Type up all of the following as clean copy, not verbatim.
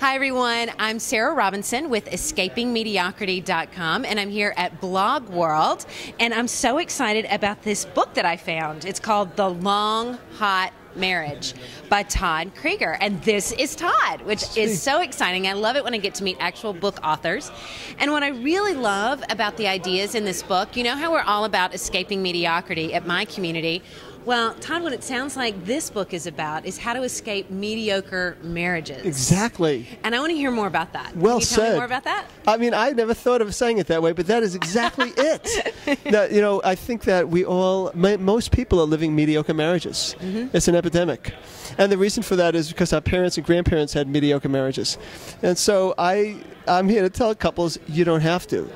Hi, everyone. I'm Sarah Robinson with EscapingMediocrity.com, and I'm here at Blog World, and I'm so excited about this book that I found. It's called The Long Hot Marriage by Todd Creager, and this is Todd, which is so exciting. I love it when I get to meet actual book authors. And what I really love about the ideas in this book, you know how we're all about escaping mediocrity at my community? Well, Todd, what it sounds like this book is about is how to escape mediocre marriages. Exactly. And I want to hear more about that. Well Can you tell said. me more about that? I mean, I never thought of saying it that way, but that is exactly it. Now, you know, I think that most people are living mediocre marriages. Mm-hmm. It's an epidemic. And the reason for that is because our parents and grandparents had mediocre marriages. And so I'm here to tell couples you don't have to.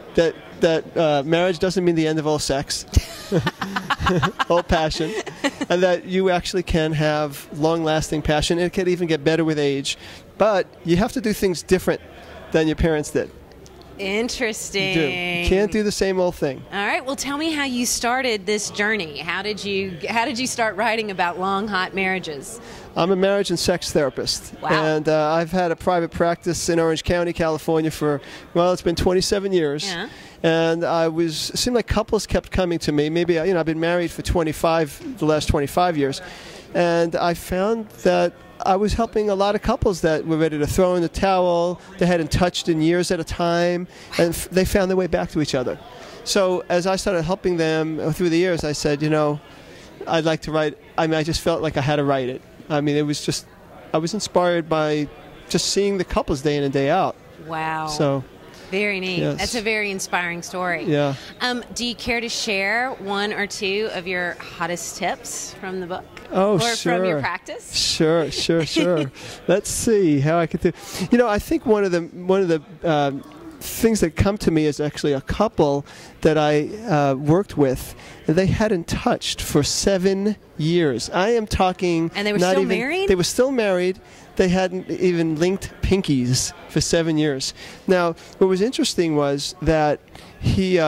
That marriage doesn't mean the end of all sex, all passion, and that you actually can have long-lasting passion. It can even get better with age, but you have to do things different than your parents did. Interesting. You can't do the same old thing. All right. Well, tell me how you started this journey. How did you start writing about long, hot marriages? I'm a marriage and sex therapist. Wow. And I've had a private practice in Orange County, California for, well, it's been 27 years. Yeah. And it seemed like couples kept coming to me. Maybe, I've been married for the last 25 years. And I found that I was helping a lot of couples that were ready to throw in the towel. They hadn't touched in years at a time, and they found their way back to each other. So as I started helping them through the years, I said, I'd like to write. I just felt like I had to write it. I mean, I was inspired by just seeing the couples day in and day out. Wow. So. Very neat. Yes. That's a very inspiring story. Yeah. Do you care to share one or two of your hottest tips from the book? Oh, or sure. from your practice? Sure. Let's see how I could do. I think one of the things that come to me is actually a couple that I worked with. They hadn't touched for 7 years. I am talking. And they were still married? They were still married. They hadn't even linked pinkies for 7 years. Now, what was interesting was that he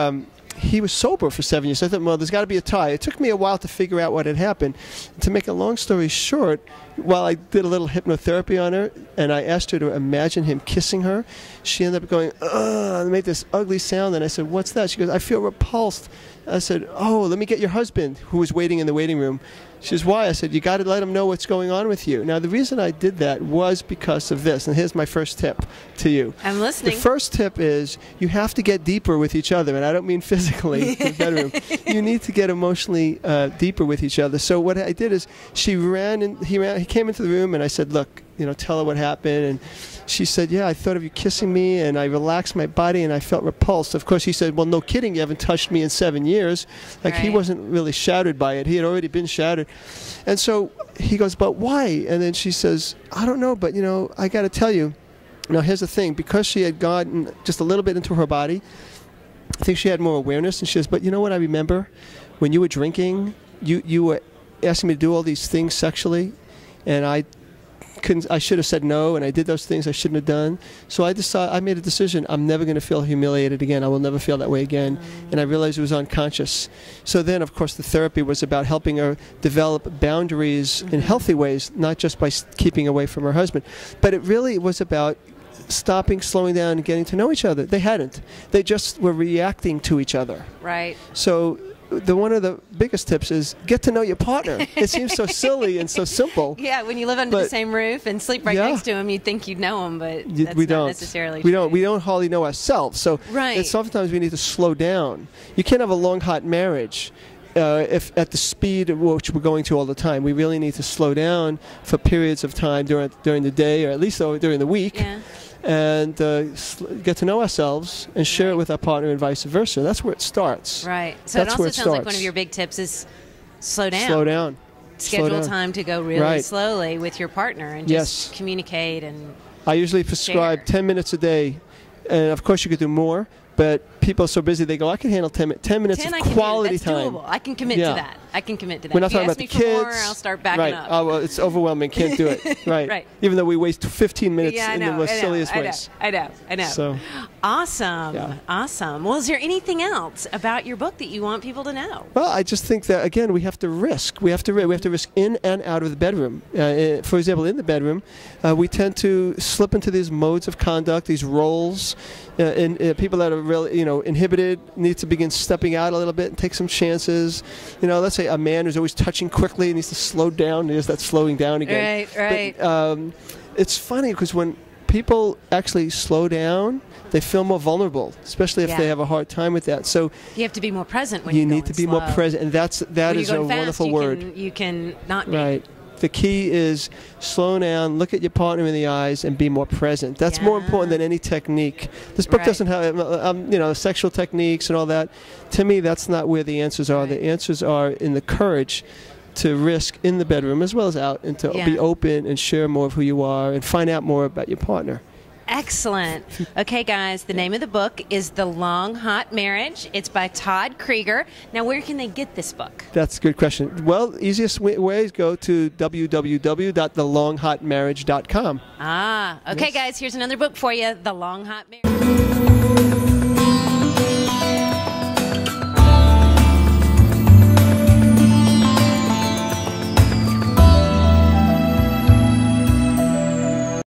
was sober for 7 years. I thought, well, there's got to be a tie. It took me a while to figure out what had happened. To make a long story short, while I did a little hypnotherapy on her, and I asked her to imagine him kissing her, she ended up going, ugh, and made this ugly sound. And I said, what's that? She goes, I feel repulsed. I said, oh, let me get your husband, who was waiting in the waiting room. She says, why? I said, you got to let him know what's going on with you. Now, the reason I did that was because of this, and here's my first tip to you. I'm listening. The first tip is you have to get deeper with each other, and I don't mean physically in the bedroom. You need to get emotionally deeper with each other. So what I did is he came into the room, and I said, look, tell her what happened. And she said, yeah, I thought of you kissing me, and I relaxed my body, and I felt repulsed. Of course, he said, well, no kidding, you haven't touched me in 7 years. Like, right. He wasn't really shattered by it. He had already been shattered. And so he goes, but why? And then she says, I don't know, but, I got to tell you. Now, here's the thing. Because she had gotten just a little bit into her body, I think she had more awareness. And she says, but you know what I remember? When you were drinking, you were asking me to do all these things sexually, and I should have said no, and I did those things I shouldn't have done. So I made a decision. I'm never going to feel humiliated again. I will never feel that way again. And I realized it was unconscious. So then, of course, the therapy was about helping her develop boundaries in healthy ways, not just by keeping away from her husband. But it really was about stopping, slowing down, and getting to know each other. They hadn't. They just were reacting to each other. Right. So one of the biggest tips is get to know your partner. It seems so silly and so simple. Yeah, when you live under the same roof and sleep right next to him, you'd think you'd know him, but that's not necessarily true. We don't hardly know ourselves. So right. Sometimes we need to slow down. You can't have a long, hot marriage if at the speed at which we're going to all the time. We really need to slow down for periods of time during the day, or at least during the week. Yeah. And get to know ourselves and share it with our partner and vice versa. That's where it starts. Right. So it also sounds like one of your big tips is slow down. Slow down. Schedule time to go really slowly with your partner and just communicate and I usually prescribe 10 minutes a day. And, of course, you could do more. But people are so busy, they go, I can handle 10 minutes 10 of I can quality do. That's time. doable. I can commit Yeah. to that. I can commit to that. We're not If you talking ask about me the for kids. more, I'll start backing Right. up. Oh, well, it's overwhelming. Can't do it. Right. Right. Even though we waste 15 minutes Yeah, I in know, the most I know, silliest I know, ways. I know. So, Awesome. Yeah. Awesome. Well, is there anything else about your book that you want people to know? well, I just think that, again, we have to risk. We have to risk in and out of the bedroom. For example, in the bedroom, we tend to slip into these modes of conduct, these roles. And people that are really, inhibited need to begin stepping out a little bit and take some chances. Let's say a man who's always touching quickly needs to slow down. There's that slowing down again. Right. But, it's funny because when people actually slow down, they feel more vulnerable, especially if they have a hard time with that. So you have to be more present when you you're need to be slow. more present, and that When is you're a going fast, wonderful word. You can not be. Right. The key is slow down, look at your partner in the eyes, and be more present. That's more important than any technique. This book doesn't have, sexual techniques and all that. To me, that's not where the answers are. The answers are in the courage to risk in the bedroom as well as out, and to be open and share more of who you are and find out more about your partner. Excellent. Okay, guys, the name of the book is The Long Hot Marriage. It's by Todd Creager. Now, where can they get this book? That's a good question. Well, easiest way is go to www.thelonghotmarriage.com. Okay, guys, here's another book for you, The Long Hot Marriage.